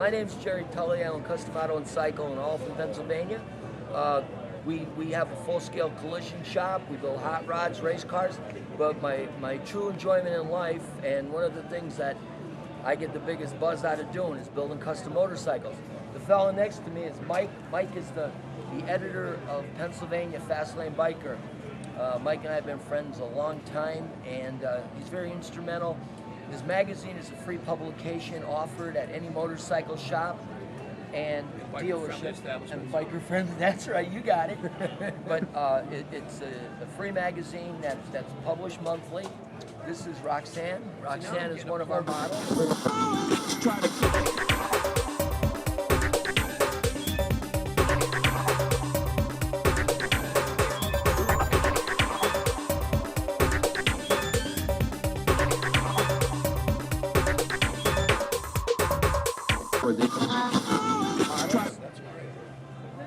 My name's Jerry Tully. I own Custom Auto and Cycle in Olyphant, Pennsylvania. We have a full-scale collision shop. We build hot rods, race cars. But my true enjoyment in life, and one of the things that I get the biggest buzz out of doing, is building custom motorcycles. The fella next to me is Mike. Mike is the editor of Pennsylvania Fast Lane Biker. Mike and I have been friends a long time, and he's very instrumental. His magazine is a free publication offered at any motorcycle shop and dealership. And biker friendly, that's right, you got it. But it's a free magazine that's published monthly. This is Roxanne. Roxanne is one of our models.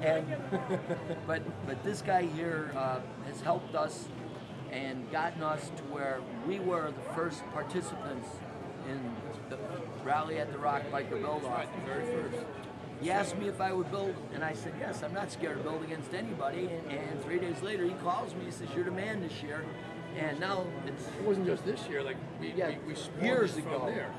And but this guy here has helped us and gotten us to where we were the first participants in the Rally at the Rock Biker Build-Off. The very first. He asked me if I would build, and I said yes. I'm not scared to build against anybody. And 3 days later, he calls me. He says, "You're the man this year." And now it wasn't just this year. Like we years ago. From there.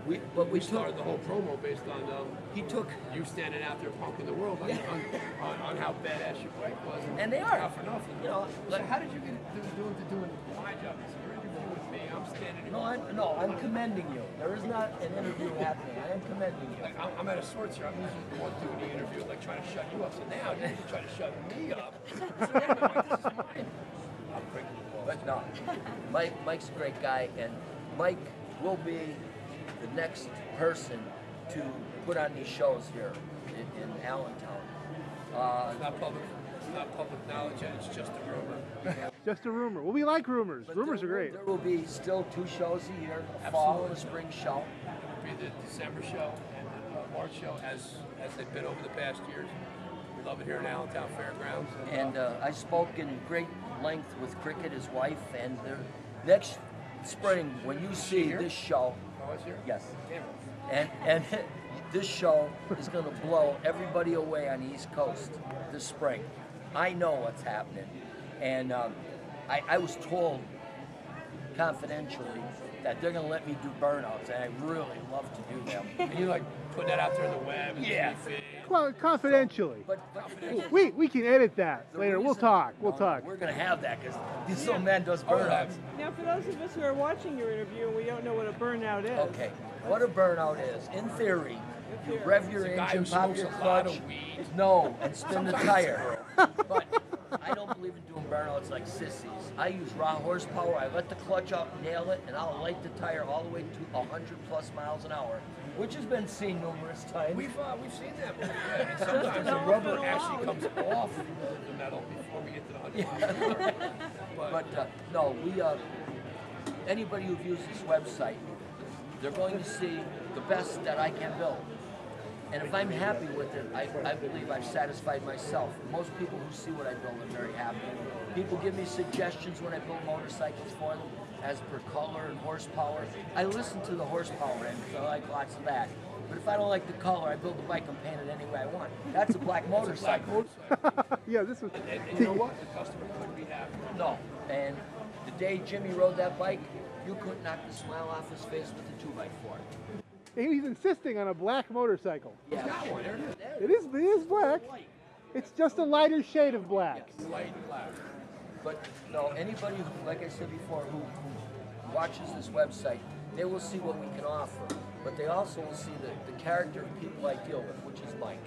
We started the whole promo based on he took you standing out there punking the world on how badass your bike was. And they are. Not for nothing. You know, so how did you get doing my job? So you're interviewing with me. I'm standing. I'm commending you. There is not an interview happening. I am commending you. Like, I'm at a sorts here. I'm usually the one doing the interview, like trying to shut you up. So now you're trying to shut me up. So now I'm like, this is mine. I'm breaking the balls. But no, Mike's a great guy, and Mike will be the next person to put on these shows here in Allentown. It's not public knowledge yet, it's just a rumor. Just a rumor. Well, we like rumors. But rumors are great. There will be still 2 shows a year, a fall and a spring show. It'll be the December show and the March show as they've been over the past years. We love it here in Allentown Fairgrounds. And I spoke in great length with Cricket, his wife, and next spring, when you see this show, yes, and this show is going to blow everybody away on the East Coast this spring. I know what's happening, and I was told confidentially that they're going to let me do burnouts, and I really love to do them. And you like put that out there on the web? And yeah. Well, confidentially. But we can edit that later. We'll talk. We'll talk. We're going to have that because this little man does burnouts. Now, for those of us who are watching your interview, we don't know what a burnout is. Okay, what a burnout is, in theory, you rev your engine, pop your clutch, and spin the tire. But I don't believe in doing burnouts like sissies. I use raw horsepower. I let the clutch up, nail it, and I'll light the tire all the way to 100+ miles an hour, which has been seen numerous times. We've seen that. Yeah. And sometimes the rubber actually comes off the metal before we get to the 100 miles an hour. But no, anybody who views this website, they're going to see the best that I can build. And if I'm happy with it, I believe I've satisfied myself. Most people who see what I build are very happy. People give me suggestions when I build motorcycles for them, as per color and horsepower. I listen to the horsepower end because I like lots of that. But if I don't like the color, I build the bike and paint it any way I want. That's a black motorcycle. Yeah, this was. And you know what? The customer couldn't be happy. No, and the day Jimmy rode that bike, you couldn't knock the smile off his face with the 2x4. He's insisting on a black motorcycle. Yeah. He's got one. There It is black. It's just a lighter shade of black. Yes, light and black. But no, anybody who, like I said before, who watches this website, they will see what we can offer. But they also will see the character of people I deal with, which is Mike.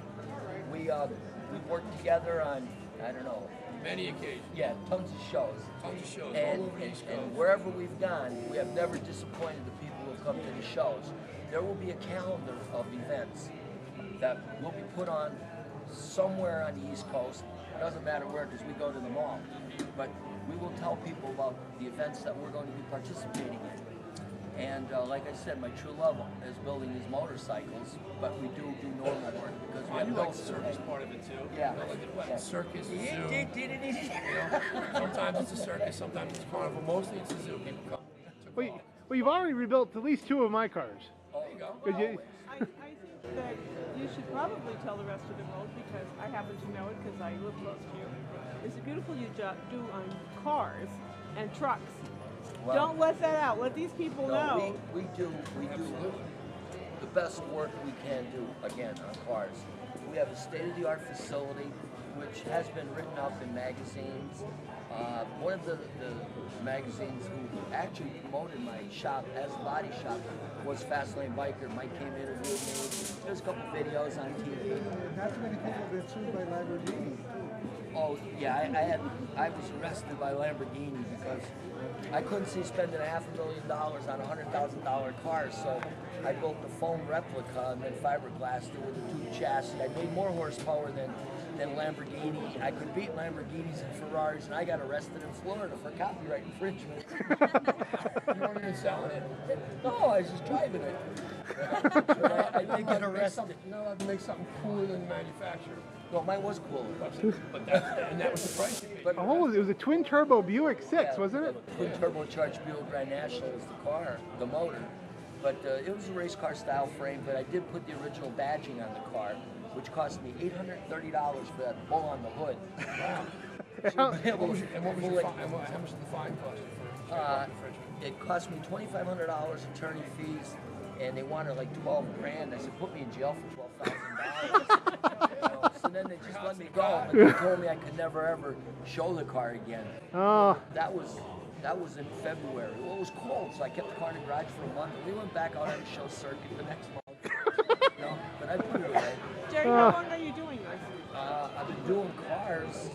We've worked together on, I don't know, many occasions. Yeah, tons of shows. Tons of shows and, all over the East Coast. And wherever we've gone, we have never disappointed the people who come to the shows. There will be a calendar of events that will be put on somewhere on the East Coast. It doesn't matter where, because we go to them all. But we will tell people about the events that we're going to be participating in. And like I said, my true love is building these motorcycles, but we do normal work because we have like the circus part of it too. Yeah. Like the circus, zoo. Sometimes it's a circus, sometimes it's carnival. Mostly it's a zoo. People come. Well, you've already rebuilt at least 2 of my cars. There you go. I think that should probably tell the rest of the world, because I happen to know it because I live close to you. It's beautiful you do on cars and trucks. Well, Don't let that out. Let these people know. We do the best work we can do, again, on cars. We have a state-of-the-art facility, which has been written up in magazines. One of the magazines who actually promoted my shop as a body shop was Fastlane Biker. Mike came in and interviewed me. There's a couple videos on TV. Not too many people have been sued by Lamborghini. Oh yeah, I was arrested by Lamborghini because I couldn't see spending $500,000 on $100,000 cars, so I built the foam replica and then fiberglassed it with a tube chassis. I made more horsepower than Lamborghini. I could beat Lamborghinis and Ferraris, and I got arrested in Florida for copyright infringement. You weren't even selling it? No, I was just driving it. I did get arrested. You're not allowed to make something cooler than the manufacturer. No, mine was cooler. But that was the price you paid. Oh, it was a twin turbo Buick 6, wasn't it? Twin turbocharged Buick Grand National was the car, the motor. But it was a race car style frame, but I did put the original badging on the car, which cost me $830 for that bull on the hood. Wow. So And what was your fine? How much did the fine cost you for infringement? it cost me $2,500 attorney fees, and they wanted like 12 grand. I said, put me in jail for $12,000. So then they just let me go, but they told me I could never ever show the car again. Oh, That was in February. Well, it was cold, so I kept the car in the garage for a month. We went back out on the show circuit the next month. But I put it away. Jerry, how long are you doing this? I've been doing cars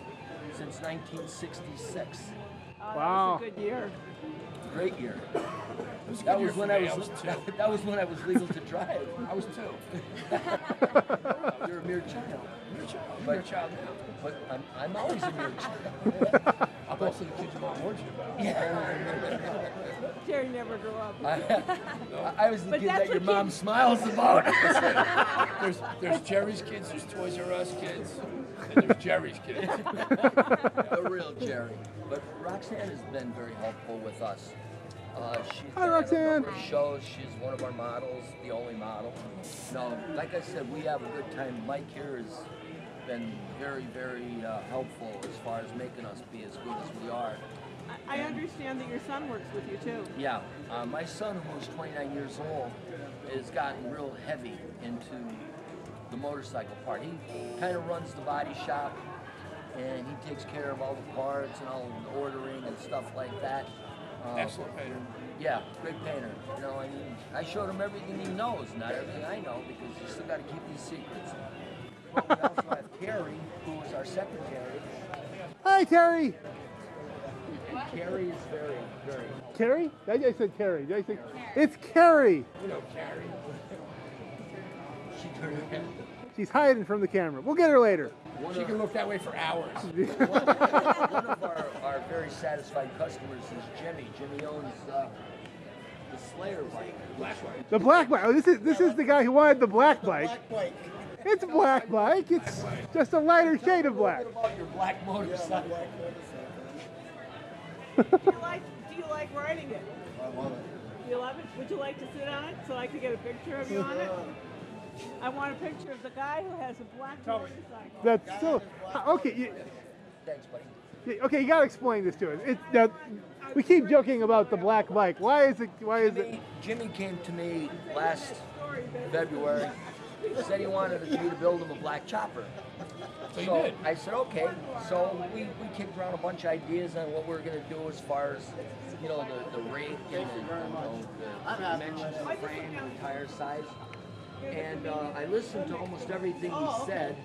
since 1966. Wow. That was a good year. Great year. It was a That good was year when for I me. was two. that was when I was legal to drive. I was 2. You're a mere child. You're a child. You're a child now. But I'm always a mere child. I'm also the kid your mom warned you about. Jerry never grew up. I was the But kid that's that your what mom kids- smiles about. There's Jerry's kids, there's Toys R Us kids, and there's Jerry's kids. The real Jerry. But Roxanne has been very helpful with us. She's Hi, been on a Roxanne. number of shows. She's one of our models, the only model. No, like I said, we have a good time. Mike here has been very, very helpful as far as making us be as good as we are. I understand that your son works with you too. Yeah, my son, who's 29 years old, has gotten real heavy into the motorcycle part. He kind of runs the body shop, and he takes care of all the parts and all the ordering and stuff like that. Excellent painter. Yeah, great painter. You know, I mean, I showed him everything he knows, not everything I know, because you still got to keep these secrets. But we also have Carrie, who is our secretary. hi, Terry. And Carrie is very, very. Carrie? I said Carrie. Did I say? It's Carrie. You know, Carrie. She turned her head. She's hiding from the camera. We'll get her later. She can look that way for hours. One of our very satisfied customers is Jimmy. Jimmy owns the Slayer bike. Black white. The black bike. Oh, this is the guy who wanted the black bike. It's a black bike. It's just a lighter shade of black. What about your black motorcycle? Do you like riding it? I love it. You love it? Would you like to sit on it so I could get a picture of you on it? I want a picture of the guy who has a black motorcycle. That's so okay. Thanks, buddy. Okay, you gotta explain this to us. Now, we keep joking about the black bike. Why is it? Jimmy came to me last February. Said he wanted me to build him a black chopper. So you did. I said, okay. So we kicked around a bunch of ideas on what we were going to do as far as, you know, the rake and the dimensions of the frame and the tire size. And I listened to almost everything he said.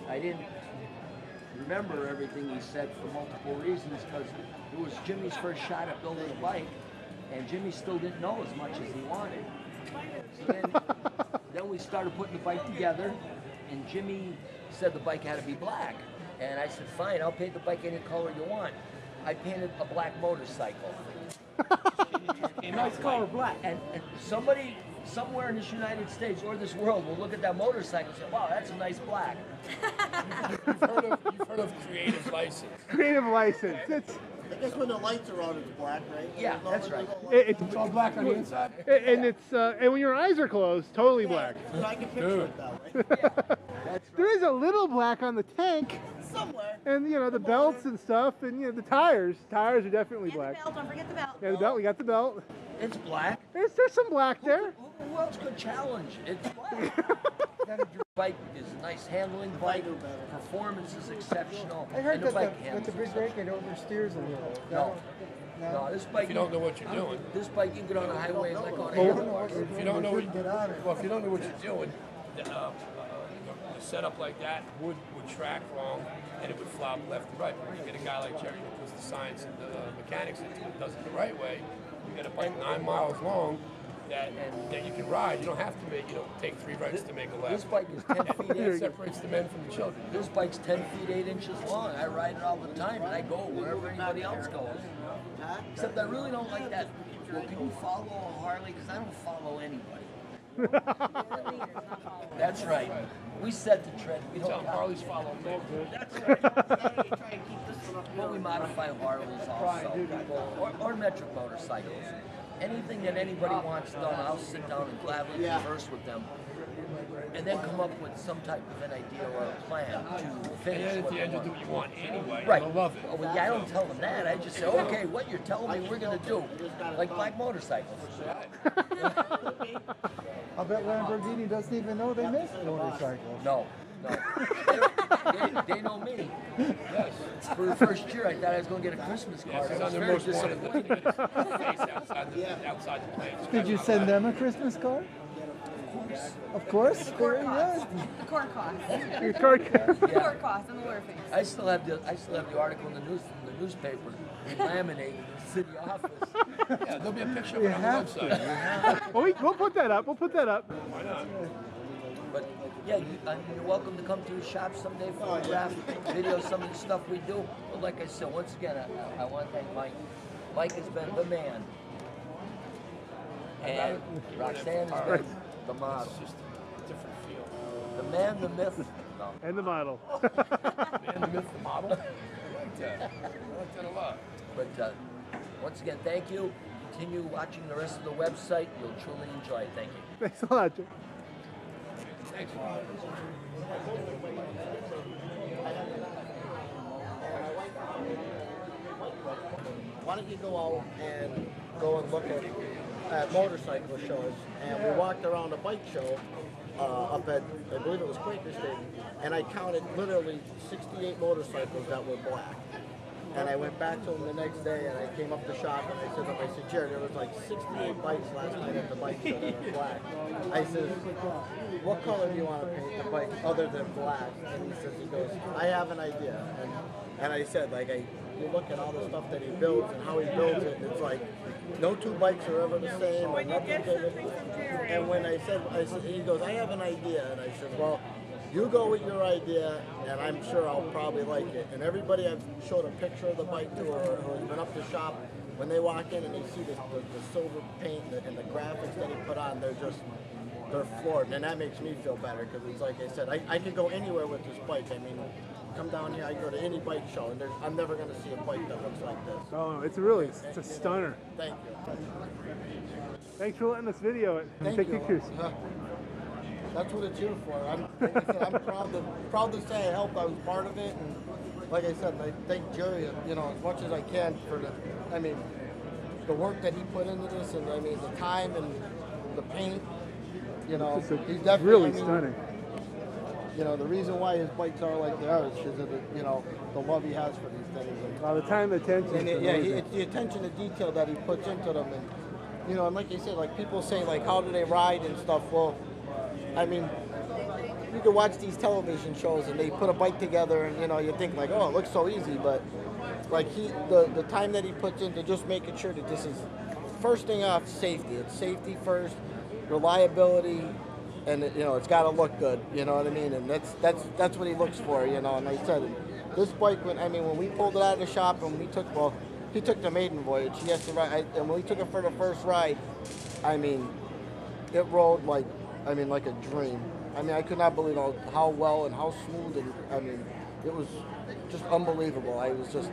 I didn't remember everything he said for multiple reasons, because it was Jimmy's first shot at building a bike, and Jimmy still didn't know as much as he wanted. So then we started putting the bike together, and Jimmy said the bike had to be black. And I said, fine, I'll paint the bike any color you want. I painted a black motorcycle. Nice color, black. And somebody somewhere in this United States or this world will look at that motorcycle and say, wow, that's a nice black. You've heard of creative license. Creative license. I guess when the lights are on, it's black, right? Yeah, that's right. It's all black on the inside. and it's and when your eyes are closed, totally black. So I can picture it that way. There is a little black on the tank, Somewhere. and you know the belts and stuff, and you know the tires. Tires are definitely And black. the belt, don't forget the belt. Yeah, the belt. We got the belt. It's black. There's some black there. Who else could challenge? It's black. Bike is a nice handling bike. Performance is exceptional. I heard and the that bike the handles big brake it oversteers a little. No. No, this bike. If you don't know what you're doing. This bike you can get on the highway like on a Oh, handlebar. If you don't know what get on it. well, if you don't know what you're doing, the setup like that would track wrong, and it would flop left and right. But when you get a guy like Jerry who puts the science and the mechanics into it, does it the right way, you get a bike 9 miles long that you can ride. You don't have to take 3 rights to make a left. This bike is 10 feet That 8. separates the men from the children. This bike's 10 feet 8 inches long. I ride it all the time, and I go wherever anybody else goes. Except I really don't like that. Well, can you follow a Harley? Because I don't follow anybody. That's right. We set the trend. We Tell don't them Harleys follow me. That's right. But we modify Harleys also, or metric motorcycles. Anything that anybody wants done, I'll sit down and gladly converse with them, and then come up with some type of an idea or a plan to And finish then at what the they end, you'll do want. what you want anyway. Right. They'll love it. Oh, well, yeah, I don't tell them that. I just say, okay, what you're telling me we're going to do. Like black motorcycles. I'll bet Lamborghini doesn't even know they make motorcycles. No. They know me. Yes. For the first year, I thought I was going to get a Christmas Yes, card. it's I on was their very most wanted list. disappointed. His face outside the plane. Did you send them a Christmas card? Of course. The court Very costs. good. The court costs. Your card. The court costs and the lawyer fees. I still have the article in the newspaper laminated in the city office. Yeah, there'll be a picture of You it on have the website. Well, we'll put that up. We'll put that up. Why not? But yeah, you're welcome to come to the shop someday, photograph, video some of the stuff we do. But like I said, once again, I want to thank Mike. Mike has been the man, and Roxanne has been the model. It's just a different feel. The man, the myth. No. And the model. Man, the myth, the model. I like that. I like that a lot. But once again, thank you. Continue watching the rest of the website. You'll truly enjoy it. Thank you. Thanks a lot, Jim. Thanks. Why don't you go out and go and look at motorcycle shows? And we walked around a bike show up at, I believe it was Quaker State, and I counted literally 68 motorcycles that were black. And I went back to him the next day, and I came up the shop, and I said, Jared, there was like 68 bikes last night at the bike show that were black. I said, what color do you want to paint the bike other than black? And he goes, I have an idea. And I said, like, you look at all the stuff that he builds and how he builds it, it's like, no 2 bikes are ever the same. Or nothing and when I said, he goes, I have an idea. And I said, well, you go with your idea, and I'm sure I'll probably like it. And everybody I've showed a picture of the bike to or has been up to shop, when they walk in and they see the silver paint and the graphics that he put on, they're floored. And that makes me feel better, because it's like I said, I could go anywhere with this bike. I mean, come down here, I go to any bike show, and I'm never going to see a bike that looks like this. Oh, it's a stunner. Thank you. Thanks for letting us video it and Thank take you. pictures. That's what it's here for. Like I said, I'm proud to say I helped. I was part of it, and like I said, I thank Jerry, as much as I can for the work that he put into this, and the time and the paint. He's definitely really stunning. The reason why his bikes are like they are is because of the love he has for these things. The time and attention. And is amazing. it's the attention to detail that he puts into them, and and like you said, like people say, like how do they ride and stuff. Well, you can watch these television shows and they put a bike together, and you think like, oh, it looks so easy, but like the time that he puts into just making sure that this is first thing off safety. It's safety first, reliability. And it's got to look good, you know what I mean, and that's what he looks for, And I said, this bike, when we pulled it out of the shop and he took the maiden voyage. He has to ride, and when we took it for the first ride, it rolled like a dream. I could not believe how well and how smooth, and it was just unbelievable. I was just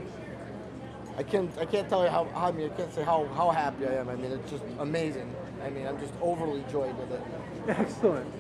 I can't tell you I mean, I can't say how happy I am. I mean, it's just amazing. I mean, I'm just overly joyed with it. Excellent.